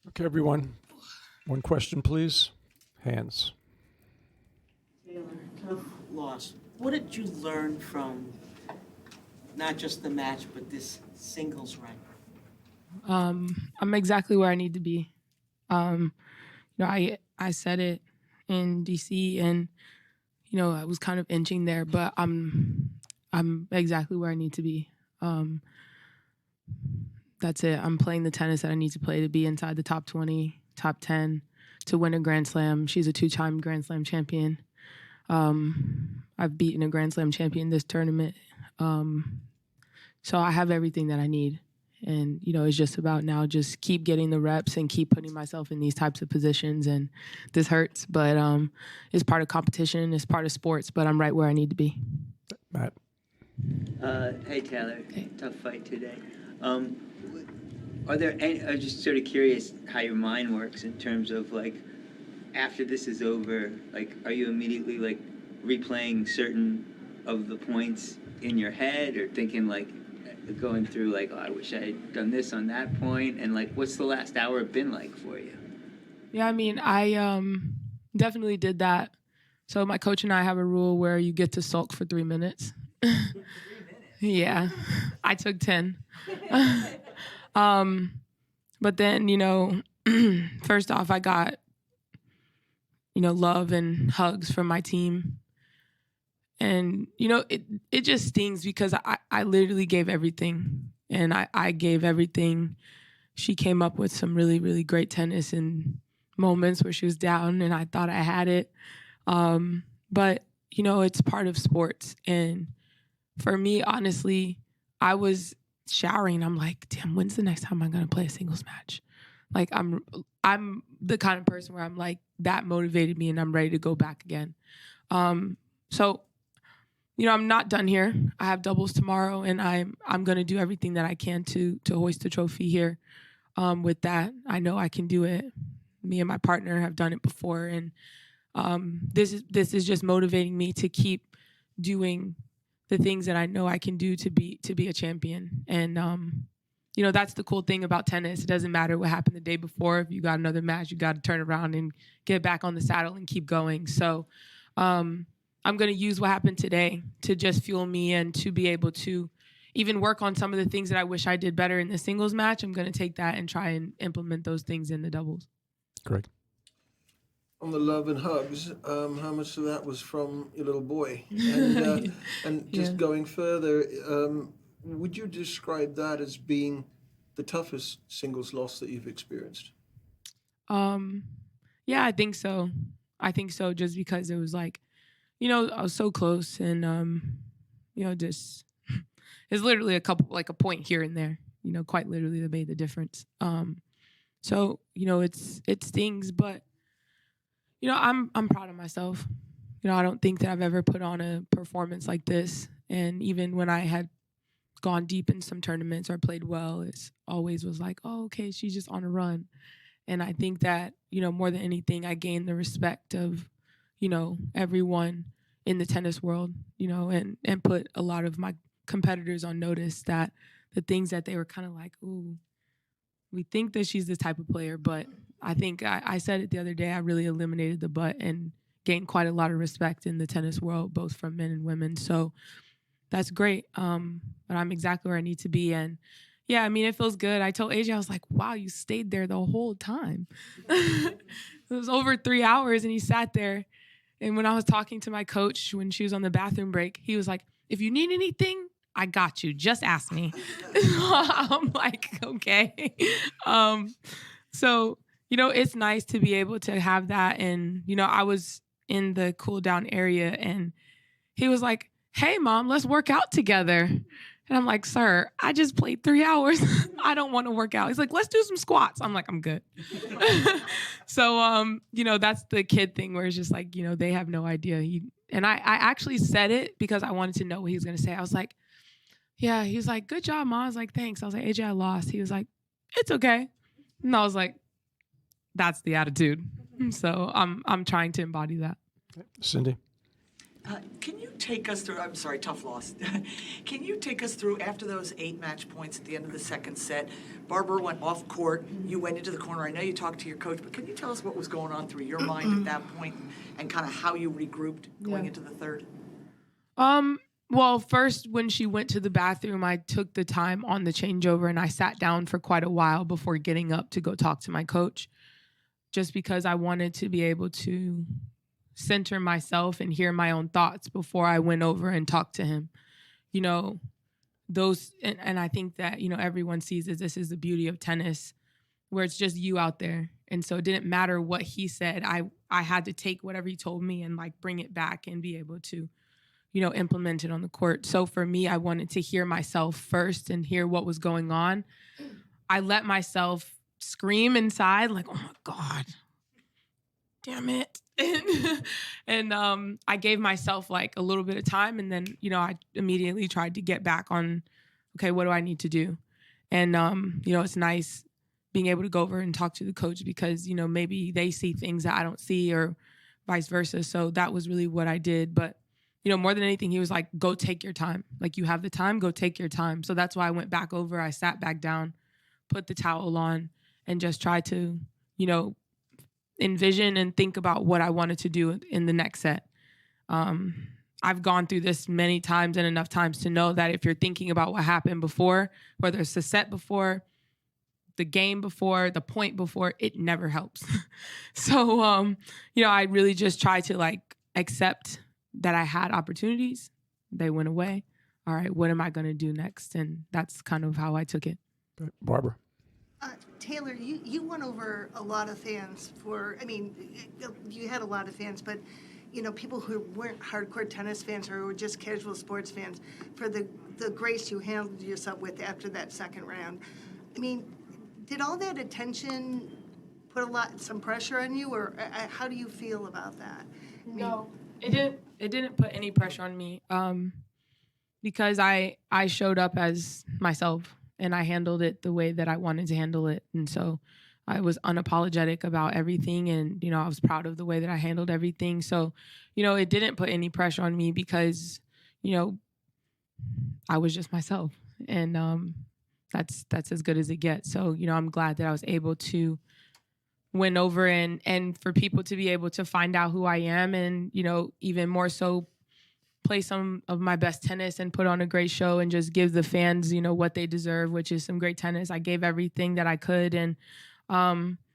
Okay, everyone. One question, please. Hands. Taylor, tough loss. What did you learn from not just the match, but this singles run? I'm exactly where I need to be. I said it in DC, and I was kind of inching there, but I'm exactly where I need to be. That's it. I'm playing the tennis that I need to play to be inside the top 20, top 10, to win a Grand Slam. She's a 2-time Grand Slam champion. I've beaten a Grand Slam champion this tournament. So I have everything that I need. And, it's just about now just keep getting the reps and keep putting myself in these types of positions. And this hurts, but it's part of competition. It's part of sports, but I'm right where I need to be. Matt. Hey, Taylor. Hey. Tough fight today. Are there any, I'm just sort of curious how your mind works in terms of, like, after this is over, like, are you immediately, like, replaying certain of the points in your head or thinking, like, going through, like, oh, I wish I had done this on that point? And, like, what's the last hour been like for you? Yeah, I mean, I definitely did that. So my coach and I have a rule where you get to sulk for 3 minutes. 3 minutes? Yeah, I took 10. But then, first off, I got, love and hugs from my team. And, it just stings because I literally gave everything. And I gave everything. She came up with some really, really great tennis in moments where she was down and I thought I had it. But, it's part of sports. And for me, honestly, I was showering. I'm like, damn, when's the next time I'm going to play a singles match? Like, I'm the kind of person where I'm like, that motivated me and I'm ready to go back again. So, I'm not done here. I have doubles tomorrow and I'm going to do everything that I can to hoist the trophy here. With that, I know I can do it. Me and my partner have done it before. And this is just motivating me to keep doing the things that I know I can do to be a champion. And, that's the cool thing about tennis. It doesn't matter what happened the day before. If you got another match, you got to turn around and get back on the saddle and keep going. So I'm going to use what happened today to just fuel me and to be able to even work on some of the things that I wish I did better in the singles match. I'm going to take that and try and implement those things in the doubles. Greg. On the love and hugs, how much of that was from your little boy? And just going further, would you describe that as being the toughest singles loss that you've experienced? Yeah, I think so. Just because it was like, I was so close and, just it's literally a point here and there, quite literally that made the difference. So, it stings, but I'm proud of myself. I don't think that I've ever put on a performance like this. And even when I had gone deep in some tournaments or played well, it's always was like, oh, okay, she's just on a run. And I think that, more than anything, I gained the respect of, everyone in the tennis world, and put a lot of my competitors on notice that the things that they were kind of like, ooh, we think that she's this type of player, but I think I said it the other day, I really eliminated the but and gained quite a lot of respect in the tennis world, both from men and women. So that's great. But I'm exactly where I need to be. And yeah, I mean, it feels good. I told AJ, I was like, wow, you stayed there the whole time. It was over 3 hours and he sat there. And when I was talking to my coach, when she was on the bathroom break, he was like, if you need anything, I got you. Just ask me. I'm like, okay. So, it's nice to be able to have that. And, I was in the cool down area and he was like, hey, Mom, let's work out together. And I'm like, sir, I just played 3 hours. I don't want to work out. He's like, let's do some squats. I'm like, I'm good. So, that's the kid thing where it's just like, they have no idea. And I actually said it because I wanted to know what he was going to say. I was like, yeah, he was like, good job, Mom. I was like, thanks. I was like, AJ, I lost. He was like, it's okay. And I was like, that's the attitude. So I'm trying to embody that. Cindy. Can you take us through, I'm sorry, tough loss. Can you take us through, after those 8 match points at the end of the second set, Barbara went off court, you went into the corner. I know you talked to your coach, but can you tell us what was going on through your mind at that point and kind of how you regrouped going into the third? Well, first, when she went to the bathroom, I took the time on the changeover and I sat down for quite a while before getting up to go talk to my coach, just because I wanted to be able to center myself and hear my own thoughts before I went over and talked to him. You know, those, and I think that, you know, everyone sees this is the beauty of tennis, where it's just you out there. And so it didn't matter what he said. I had to take whatever he told me and like bring it back and be able to, you know, implement it on the court. So for me, I wanted to hear myself first and hear what was going on. I let myself scream inside like, oh my God, damn it. And I gave myself like a little bit of time, and then, you know, I immediately tried to get back on, okay, what do I need to do? And, you know, it's nice being able to go over and talk to the coach because, you know, maybe they see things that I don't see or vice versa. So that was really what I did. But, you know, more than anything, he was like, go take your time. Like, you have the time, go take your time. So that's why I went back over. I sat back down, put the towel on, and just tried to, you know, envision and think about what I wanted to do in the next set. I've gone through this many times and enough times to know that if you're thinking about what happened before, whether it's the set before, the game before, the point before, it never helps. So, you know, I really just try to like accept that I had opportunities. They went away. All right, what am I going to do next? And that's kind of how I took it. Barbara. Taylor, you won over a lot of fans you had a lot of fans, but, you know, people who weren't hardcore tennis fans or who were just casual sports fans for the grace you handled yourself with after that second round. I mean, did all that attention put some pressure on you, or how do you feel about that? No, it didn't put any pressure on me because I showed up as myself. And I handled it the way that I wanted to handle it. And so I was unapologetic about everything. And, you know, I was proud of the way that I handled everything. So, you know, it didn't put any pressure on me because, you know, I was just myself. And that's as good as it gets. So, you know, I'm glad that I was able to win over and for people to be able to find out who I am and, you know, even more so play some of my best tennis and put on a great show and just give the fans, you know, what they deserve, which is some great tennis. I gave everything that I could, and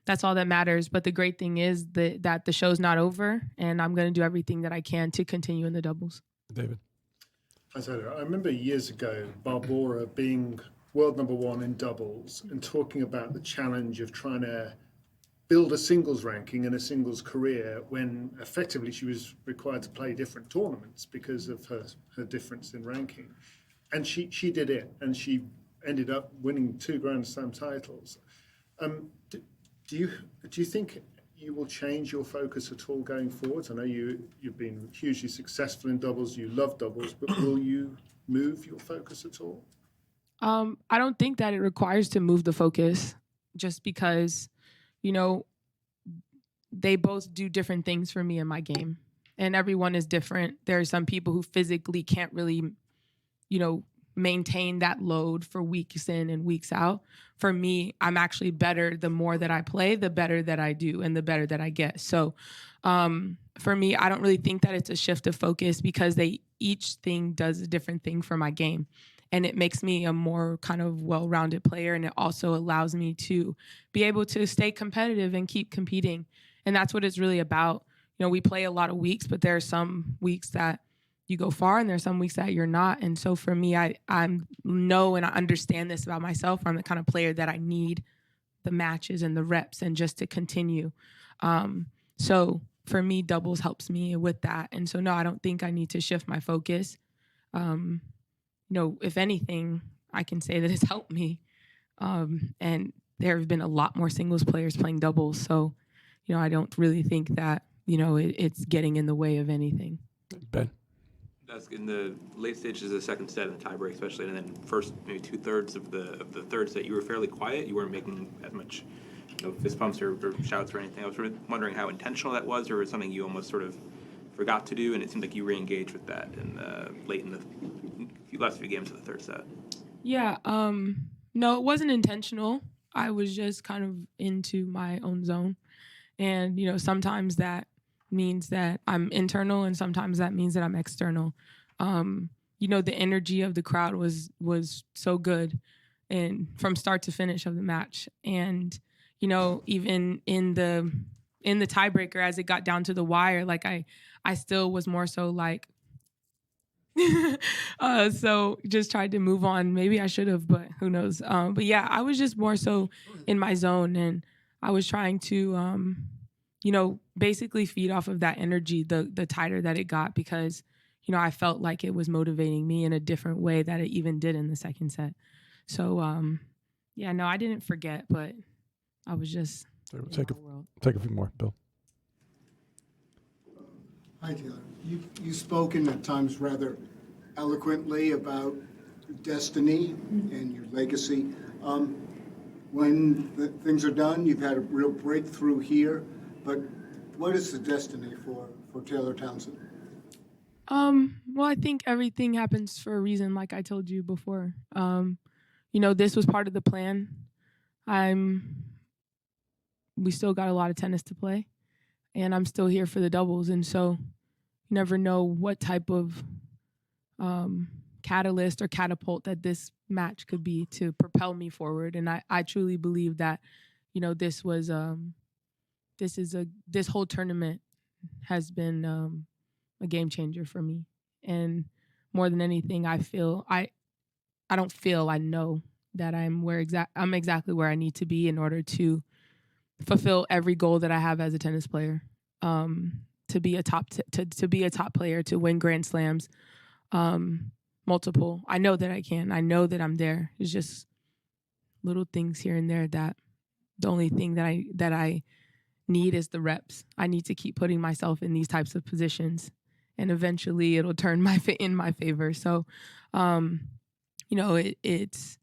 that's all that matters. But the great thing is that the show's not over, and I'm going to do everything that I can to continue in the doubles. David. I remember years ago, Barbora being world number 1 in doubles and talking about the challenge of trying to build a singles ranking and a singles career when effectively she was required to play different tournaments because of her difference in ranking. And she did it, and she ended up winning 2 Grand Slam titles. Do you think you will change your focus at all going forward? I know you've been hugely successful in doubles, you love doubles, but will you move your focus at all? I don't think that it requires to move the focus just because, you know, they both do different things for me in my game. And everyone is different. There are some people who physically can't really, you know, maintain that load for weeks in and weeks out. For me, I'm actually better the more that I play, the better that I do and the better that I get. So for me, I don't really think that it's a shift of focus because each thing does a different thing for my game. And it makes me a more kind of well-rounded player. And it also allows me to be able to stay competitive and keep competing. And that's what it's really about. You know, we play a lot of weeks, but there are some weeks that you go far and there are some weeks that you're not. And so for me, I know and I understand this about myself. I'm the kind of player that I need the matches and the reps and just to continue. So for me, doubles helps me with that. And so, no, I don't think I need to shift my focus. You know, if anything, I can say that it's helped me. And there have been a lot more singles players playing doubles. So, you know, I don't really think that, you know, it's getting in the way of anything. Ben. That's in the late stages of the second set and the tiebreak, especially, and then first maybe 2/3 of the third set, you were fairly quiet. You weren't making as much, you know, fist pumps or shouts or anything. I was sort of wondering how intentional that was, or was it something you almost sort of forgot to do, and it seemed like you re-engaged with that in late in the last few games of the third set. Yeah. No, it wasn't intentional. I was just kind of into my own zone. And, sometimes that means that I'm internal and sometimes that means that I'm external. The energy of the crowd was so good and from start to finish of the match. And, even in the tiebreaker, as it got down to the wire, like I still was more so like, so just tried to move on. Maybe I should have, but who knows? But yeah, I was just more so in my zone, and I was trying to, basically feed off of that energy, the tighter that it got, because, I felt like it was motivating me in a different way that it even did in the second set. So, no, I didn't forget, but I was just Take a few more, Bill. Hi, Taylor. You've spoken at times rather eloquently about destiny and your legacy. When things are done, you've had a real breakthrough here, but what is the destiny for Taylor Townsend? Well, I think everything happens for a reason, like I told you before. This was part of the plan. We still got a lot of tennis to play, and I'm still here for the doubles, and so you never know what type of catalyst or catapult that this match could be to propel me forward. And I truly believe that, this was this whole tournament has been a game changer for me. And more than anything, I know that I'm exactly where I need to be in order to fulfill every goal that I have as a tennis player. To be a top player, to win Grand Slams, multiple. I know that I can. I know that I'm there. It's just little things here and there that the only thing that I need is the reps. I need to keep putting myself in these types of positions, and eventually it'll turn in my favor. So, it's.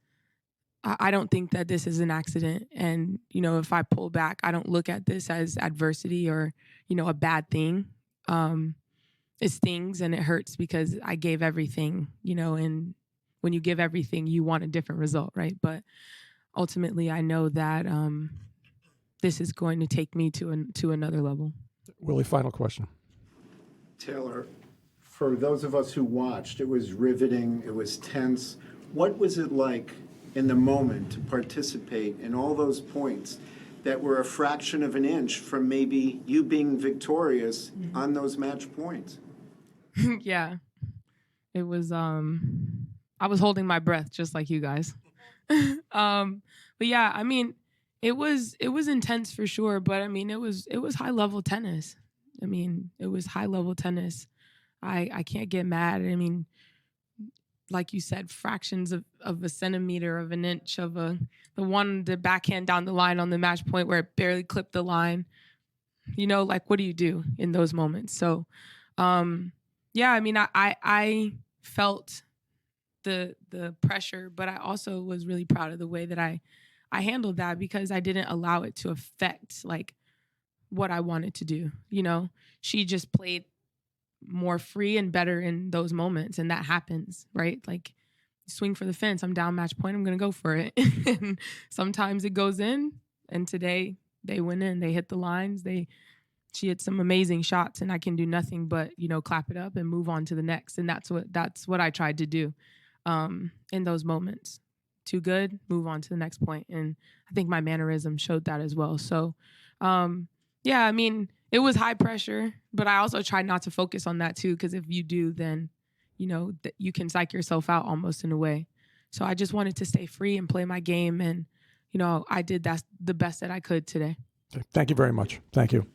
I don't think that this is an accident. And, if I pull back, I don't look at this as adversity or, a bad thing. It stings and it hurts because I gave everything, and when you give everything, you want a different result, right? But ultimately, I know that this is going to take me to another level. Willie, final question. Taylor, for those of us who watched, it was riveting, it was tense. What was it like in the moment to participate in all those points that were a fraction of an inch from maybe you being victorious on those match points? Yeah. It was, I was holding my breath just like you guys. But yeah, I mean, it was intense for sure, but I mean, it was high level tennis. I mean, it was high level tennis. I can't get mad. I mean, like you said, fractions of a centimeter, of an inch, of the backhand down the line on the match point where it barely clipped the line. What do you do in those moments? So, yeah, I mean, I felt the pressure, but I also was really proud of the way that I handled that, because I didn't allow it to affect like what I wanted to do. She just played more free and better in those moments, and that happens, right? Like, swing for the fence, I'm down match point, I'm gonna go for it. And sometimes it goes in, and today they went in, they hit the lines, she hit some amazing shots, and I can do nothing but clap it up and move on to the next. And that's what I tried to do in those moments. Too good, move on to the next point. And I think my mannerism showed that as well. So yeah, I mean, it was high pressure, but I also tried not to focus on that too, because if you do, then, you can psych yourself out almost in a way. So I just wanted to stay free and play my game. And, I did the best that I could today. Okay. Thank you very much. Thank you.